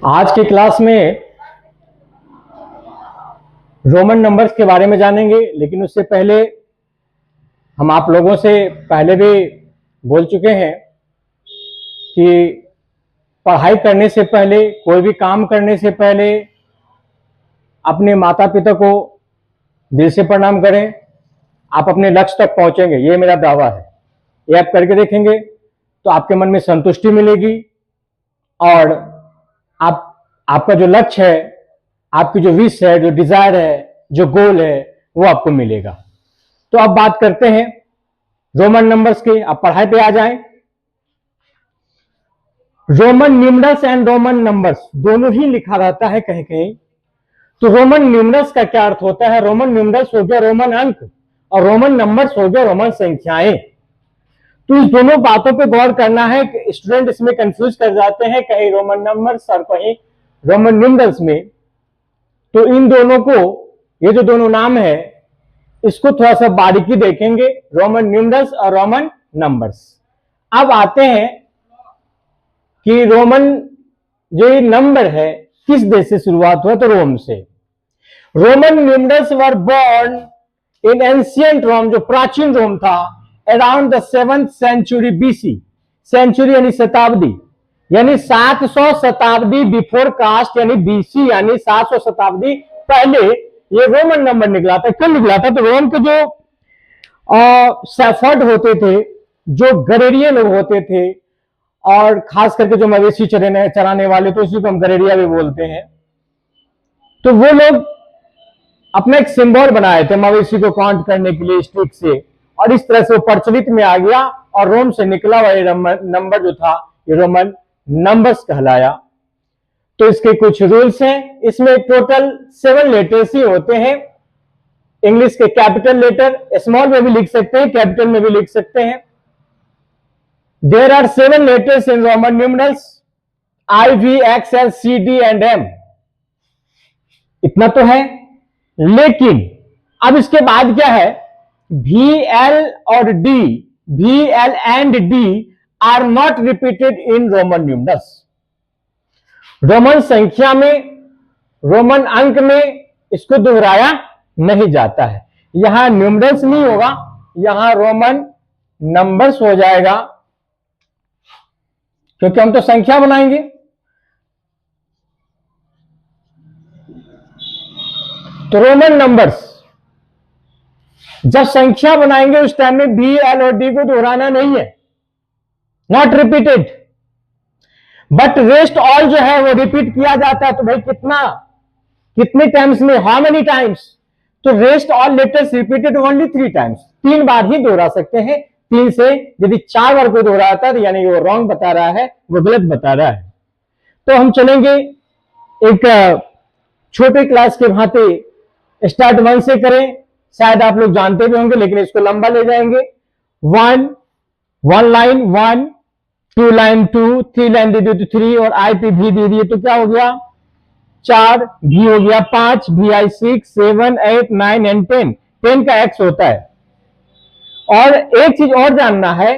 आज की क्लास में रोमन नंबर्स के बारे में जानेंगे, लेकिन उससे पहले हम आप लोगों से पहले भी बोल चुके हैं कि पढ़ाई करने से पहले, कोई भी काम करने से पहले अपने माता पिता को दिल से प्रणाम करें। आप अपने लक्ष्य तक पहुंचेंगे, ये मेरा दावा है। ये आप करके देखेंगे तो आपके मन में संतुष्टि मिलेगी और आपका जो लक्ष्य है, आपकी जो विश है, जो डिजायर है, जो गोल है, वो आपको मिलेगा। तो अब बात करते हैं रोमन नंबर्स की। आप पढ़ाई पे आ जाएं। Roman numerals and Roman numbers दोनों ही लिखा रहता है कहीं कहीं। तो रोमन न्यूमरल्स का क्या अर्थ होता है? रोमन न्यूमरल्स हो गया रोमन अंक और रोमन नंबर्स हो गया रोमन संख्याएं। तो इस दोनों बातों पे गौर करना है कि स्टूडेंट इसमें कंफ्यूज कर जाते हैं, कहीं रोमन नंबर्स और कहीं रोमन न्यूमरल्स में। तो इन दोनों को, ये जो दोनों नाम है, इसको थोड़ा सा बारीकी देखेंगे, रोमन न्यूमरल्स और रोमन नंबर्स। अब आते हैं कि रोमन जो ये नंबर है किस देश से शुरुआत हुआ? तो रोम से। Roman numerals were born in ancient Rome, जो प्राचीन रोम था, around the 7th century BC. Century यानी शताब्दी, यानी 700 शताब्दी बिफोर कास्ट, यानी बीसी यानी 700 शताब्दी पहले ये रोमन नंबर निकला था। क्यों निकला था? तो रोम के जो सेफर्ड होते थे, जो गरेरिये लोग होते थे, और खास करके जो मवेशी चराने वाले, तो उसी को हम गरेरिया भी बोलते हैं। तो वो लोग अपना एक सिंबल बनाए थे मवेशी को काउंट करने के लिए स्टिक से, और इस तरह से वो प्रचलित में आ गया और रोम से निकला हुआ ये नंबर जो था ये रोमन नंबर्स कहलाया। तो इसके कुछ रूल्स हैं। इसमें टोटल 7 लेटर्स ही होते हैं। इंग्लिश के कैपिटल लेटर स्मॉल में भी लिख सकते हैं, कैपिटल में भी लिख सकते हैं। There are 7 letters in Roman numerals, I, V, X, L, C, D and M। इतना तो है, लेकिन अब इसके बाद क्या है? V, L और D, V, L and D are not repeated in Roman numerals. Roman संख्या में, रोमन अंक में इसको दोहराया नहीं जाता है। यहां न्यूमरल्स नहीं होगा, यहां रोमन नंबर्स हो जाएगा, क्योंकि हम तो संख्या बनाएंगे। तो रोमन नंबर्स जब संख्या बनाएंगे उस टाइम में बी, एल और डी को दोहराना नहीं है, not repeated. But rest all जो है वो रिपीट किया जाता है। तो भाई कितने टाइम्स में? How many times? तो rest all letters repeated only 3 times. 3 बार ही दोहरा सकते हैं। 3 से यदि 4 बार कोई दोहराता है यानी वो रॉन्ग बता रहा है, वो गलत बता रहा है। तो हम चलेंगे एक छोटे क्लास के भांति, स्टार्ट 1 से करें। शायद आप लोग जानते भी होंगे, लेकिन इसको लंबा ले जाएंगे। 1 लाइन 1, 2 लाइन 2, 3 लाइन दे दी तो 3, और आई पे भी दे दिए तो क्या हो गया? 4, भी हो गया 5, भी आई 6, 7, 8, 9 एंड 10। 10 का एक्स होता है। और एक चीज और जानना है,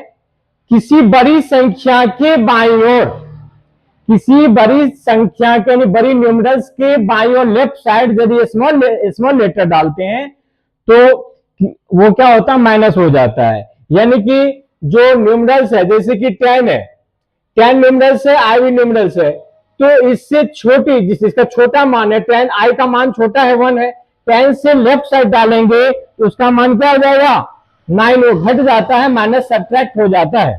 किसी बड़ी संख्या के बाईं ओर, किसी बड़ी संख्या के, यानी बड़ी न्यूमरल्स के बाईं ओर लेफ्ट साइड यदि स्मॉल लेटर डालते हैं तो वो क्या होता है? माइनस हो जाता है। यानी कि जो न्यूमरल्स है, जैसे कि 10 है, 10 न्यूमरल्स है, आई भी न्यूमरल्स है, तो इससे छोटी, जिसका छोटा मान है 10, आई का मान छोटा है 1 है, 10 से लेफ्ट साइड डालेंगे तो उसका मान क्या हो जाएगा? 9। वो घट जाता है, माइनस सब्ट्रैक्ट हो जाता है।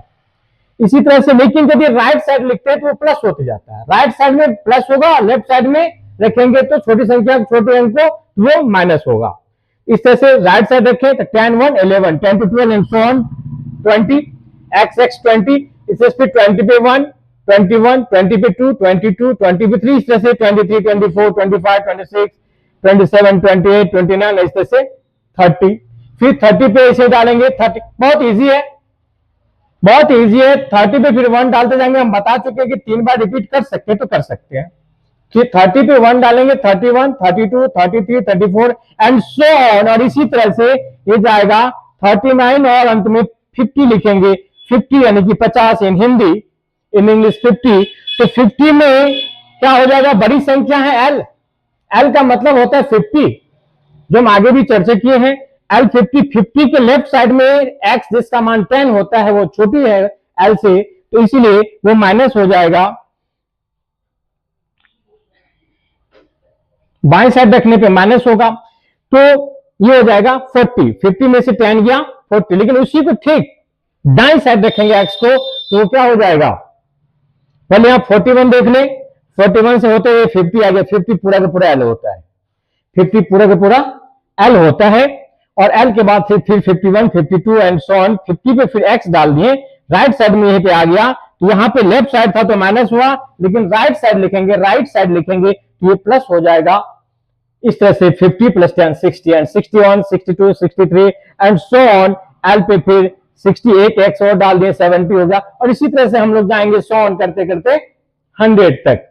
इसी तरह से, लेकिन यदि राइट साइड लिखते हैं तो वो प्लस होते जाता है। राइट साइड में प्लस होगा, लेफ्ट साइड में रखेंगे तो छोटी संख्या, छोटे अंक को वो माइनस होगा। इस तरह से राइट साइड रखें तो 10 1 11, 10 to 12 and so on 20, x 20, इसे फिर 20 पे 1, 21, 20 पे 2, 22, 20 पे 3, इस तरह से 23, 24, 25, 26, 27, 28, 29, इस तरह से 30। फिर 30 पे इसे डालेंगे 30। बहुत इजी है, बहुत इजी है। 30 पे फिर 1 डालते जाएंगे। हम बता चुके हैं कि 3 बार रिपीट कर सकते हैं तो कर सकते हैं। फिर 30 पे 1 डालेंगे, 31, 32, 33, 34 एंड सो ऑन। और इसी तरह से ये जाएगा 39 और अंत में 50 लिखेंगे। 50 यानी कि 50 इन हिंदी, इन इंग्लिश 50। तो 50 में क्या हो जाएगा, बड़ी संख्या है एल, एल का मतलब होता है 50, जो हम आगे भी चर्चा किए हैं। एल 50, 50 के लेफ्ट साइड में एक्स जिसका मान 10 होता है वो छोटी है एल से, तो इसीलिए वो माइनस हो जाएगा, बाएं साइड रखने पे माइनस होगा, तो ये हो जाएगा 40, 50 में से 10 गया 40, लेकिन उसी को ठीक दाएं साइड रखेंगे एक्स को, तो वो क्या हो जाएगा, पहले आप 41 देख ले, 41 से होते हुए 50 आ गया, 50 पूरा का पूरा एल होता है, 50 पूरा का पूरा एल होता है, और एल के बाद फिर 51, 52 एंड सो ऑन, 50 पे फिर एक्स डाल दिए, राइट साइड में यहीं पे आ गया, तो यहां पे लेफ्ट साइड था तो माइनस हुआ, लेकिन राइट साइड लिखेंगे, राइट साइड लिखेंगे तो ये प्लस हो जाएगा, इस तरह से 50 plus 10 60 and 61, 62, 63 and so on, L पे फिर 68 एक्स और डाल दिए 70 हो गया, और इसी तरह से हम लोग जाएंगे सो ऑन करते करते 100 तक,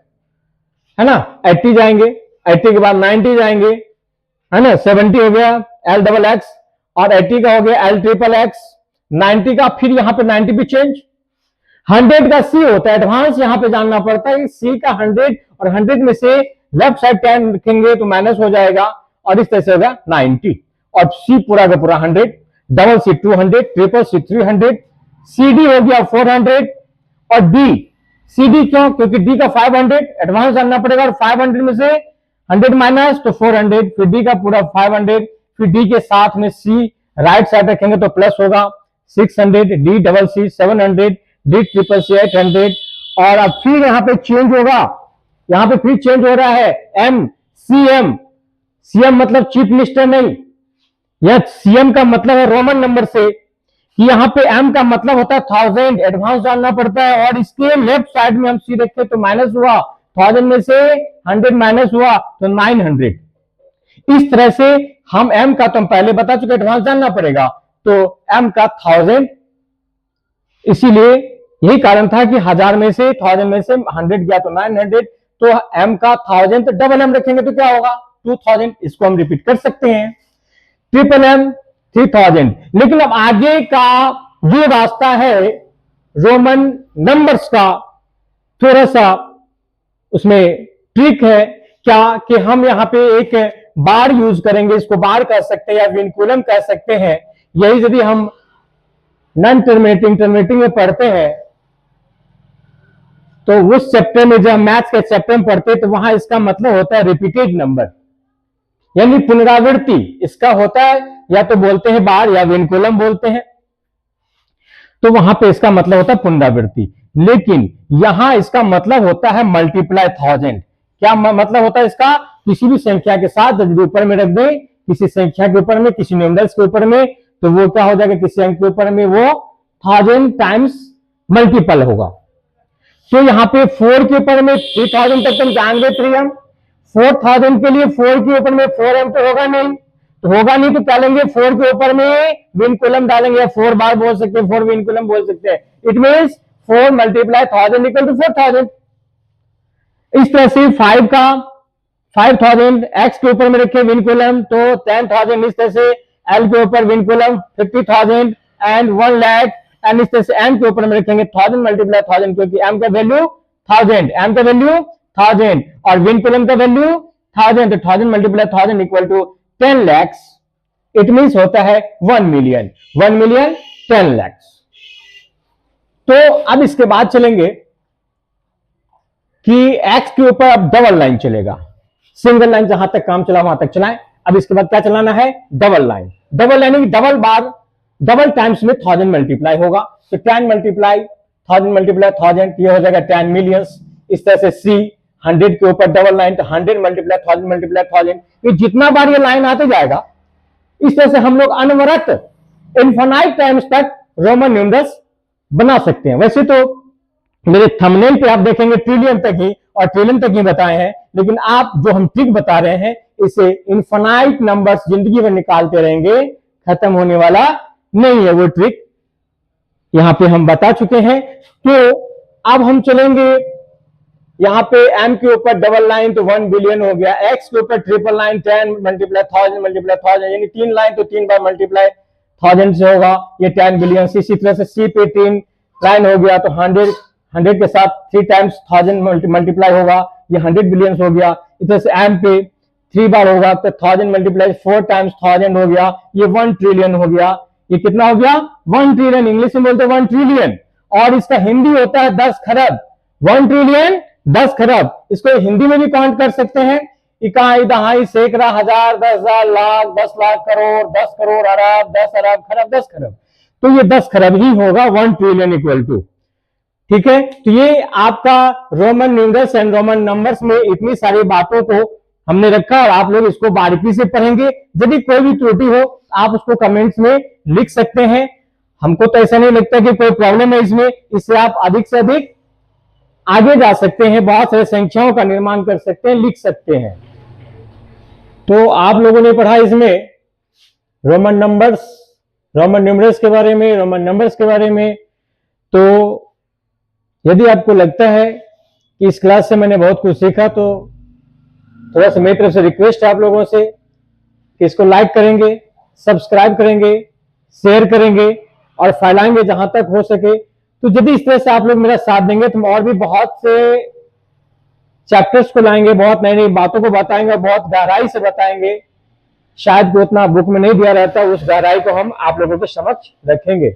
है ना, 80 जाएंगे, 80 के बाद 90 जाएंगे, है ना, 70 हो गया एल डबल एक्स, और 80 का हो गया एल ट्रिपल एक्स, 90 का फिर यहां पे 90 पे चेंज, 100 का सी होता है, एडवांस यहां पे जानना पड़ता है, सी का 100, और 100 में से लेफ्ट साइड 10 रखेंगे तो माइनस हो जाएगा, और इस तरह से होगा 90, और सी पूरा का पूरा 100, double C 200, triple C 300, C D हो गया 400, और डी, सी डी क्यों, क्योंकि डी का 500 एडवांस जानना पड़ेगा, और 500 में से 100 माइनस तो 400, फिर डी का पूरा 500, फिर डी के साथ में सी राइट साइड रखेंगे तो प्लस होगा 600, D double C 700, D triple C 800, और अब फिर यहां पे चेंज होगा, यहां पे फिर चेंज हो रहा है एम सी एम, सीएम मतलब चीफ मिनिस्टर नहीं, यह सीएम का मतलब है रोमन नंबर से, कि यहां पे एम का मतलब होता है 1000, एडवांस जानना पड़ता है, और इसके लेफ्ट साइड में हम सी रखे तो माइनस हुआ, 1000 में से 100 माइनस हुआ तो 900, इस तरह से हम एम का तो हम पहले बता चुके एडवांस जानना पड़ेगा, तो एम का 1000, इसीलिए यही कारण था कि 1000 में से 1000 में से 100 गया तो 900, तो एम का 1000, तो डबल एम रखेंगे तो क्या होगा 2000, इसको हम रिपीट कर सकते हैं, ट्रिपल एम 3000, लेकिन अब आगे का जो रास्ता है रोमन नंबर्स का, थोड़ा सा उसमें ट्रिक है, क्या कि हम यहां पे एक बार यूज करेंगे, इसको बार कह सकते हैं या विनकुलम कह सकते हैं, यही यदि हम नॉन टर्मिनेटिंग में पढ़ते हैं, तो उस चैप्टर में जब मैथ्स के चैप्टर में पढ़ते हैं तो वहां इसका मतलब होता है रिपीटेड नंबर, यानी पुनरावृत्ति इसका होता है, या तो बोलते हैं बार या विनकुलम बोलते हैं, तो वहां पे इसका मतलब होता है पुनरावृत्ति, लेकिन यहां इसका मतलब होता है मल्टीप्लाई 1000, क्या मतलब होता है इसका, किसी भी संख्या के साथ यदि ऊपर में रख दें, किसी संख्या के ऊपर में, किसी न्यूमरल्स के ऊपर में, तो वो क्या हो जाएगा, किसी अंक के ऊपर में वो 1000 टाइम्स मल्टीपल होगा, तो यहां पे 4 के ऊपर में 3000 तक तुम जाएंगे 3m, 4000 के लिए 4 के ऊपर में 4m तो होगा नहीं, तो होगा नहीं तो क्या लेंगे, 4 के ऊपर में विनकुलम डालेंगे, 4 बार बोल सकते हैं, 4 विनकुलम बोल सकते हैं, it means 4 multiply 1000 equal to 4000, इस तरह से 5 का 5000 एक्स के ऊपर में रखे विनकुलम तो 10,000, इस तरह से एल के ऊपर विनकुलम 50,000 एंड 1 लाख, एंड इस तरह से एम के ऊपर में रखेंगे 1000 मल्टीप्लाई 1000, क्योंकि एम का वैल्यू 1000, एम का वैल्यू 1000 और विनकुलम का वैल्यू 1000, तो 1000 multiply 1000 equal to 10 lakh, it means होता है 1 मिलियन, 1 मिलियन 10 लाख। तो अब इसके बाद चलेंगे कि एक्स के ऊपर अब डबल लाइन चलेगा, सिंगल लाइन जहां तक काम चला वहां तक चलाएं, अब इसके बाद क्या चलाना है, डबल लाइन, डबल यानी डबल बार, डबल टाइम्स में 1000 मल्टीप्लाई होगा, तो 10 मल्टीप्लाई 1000 मल्टीप्लाई 1000, ये हो जाएगा 10 मिलियंस, इस तरह से सी 100 के ऊपर डबल लाइन, तो 100 मल्टीप्लाई 1000 मल्टीप्लाई 1000, ये जितना बार ये लाइन आते जाएगा, इस तरह से हम लोग अनवरत इनफाइनाइट टाइम्स तक रोमन न्यूमरल्स बना सकते हैं। वैसे तो मेरे थंबनेल पे आप देखेंगे ट्रिलियन तक ही और ट्रिलियन तक ही बताए हैं, लेकिन आप जो हम ट्रिक बता रहे हैं इसे इनफाइनाइट नंबर्स जिंदगी में निकालते रहेंगे, खत्म होने वाला नहीं है वो ट्रिक, यहां पे हम बता चुके हैं। तो अब हम चलेंगे यहां पे एम के ऊपर डबल लाइन तो 1 बिलियन हो गया, एक्स के ऊपर ट्रिपल लाइन 10 मल्टीप्लाई 1000 मल्टीप्लाई 1000, यानी 3 लाइन तो 3 बार मल्टीप्लाई 1000 से होगा, ये 10 बिलियन। इसी तरह से सी पे 3 लाइन हो गया तो 100 100 के साथ 3 टाइम्स 1000 मल्टीप्लाई होगा, ये 100 बिलियन हो गया। इस तरह से एम पे 3 बार होगा तो 1000 मल्टीप्लाई 4 टाइम्स 1000 हो गया, ये 1 ट्रिलियन हो गया। ये कितना हो गया? 1 ट्रिलियन, इंग्लिश में बोलते हैं 1 ट्रिलियन, और इसका हिंदी होता है 10 खरब। 1 ट्रिलियन 10 खरब, इसको हिंदी में भी काउंट कर सकते हैं। इकाई, दहाई, सैकड़ा, हजार, 10,000, लाख, 10 लाख, करोड़, 10 करोड़, अरब, 10 अरब, खरब, 10 खरब। तो ये 10 खरब ही होगा 1 ट्रिलियन इक्वल टू। ठीक है, तो ये आपका Roman numerals and Roman numbers में इतनी सारी बातों को हमने रखा, और आप लोग इसको बारीकी से पढ़ेंगे। यदि कोई भी त्रुटि हो आप उसको कमेंट्स में लिख सकते हैं। हमको तो ऐसा नहीं लगता कि कोई प्रॉब्लम है इसमें, इससे आप अधिक से अधिक आगे जा सकते हैं, बहुत सारे संख्याओं का निर्माण कर सकते हैं, लिख सकते हैं। तो आप लोगों ने पढ़ा इसमें रोमन नंबर्स, रोमन न्यूमरल्स के बारे में, रोमन नंबर्स के बारे में। तो यदि आपको लगता है कि इस क्लास से मैंने बहुत कुछ सीखा, तो थोड़ा सा मेरी तरफ से रिक्वेस्ट है आप लोगों से कि इसको लाइक करेंगे, सब्सक्राइब करेंगे, शेयर करेंगे और फैलाएंगे जहां तक हो सके। तो यदि इस तरह से आप लोग मेरा साथ देंगे तो हम और भी बहुत से चैप्टर्स को लाएंगे, बहुत नई नई बातों को बताएंगे और बहुत गहराई से बताएंगे। शायद को उतना बुक में नहीं दिया रहता, उस गहराई को हम आप लोगों के समक्ष रखेंगे।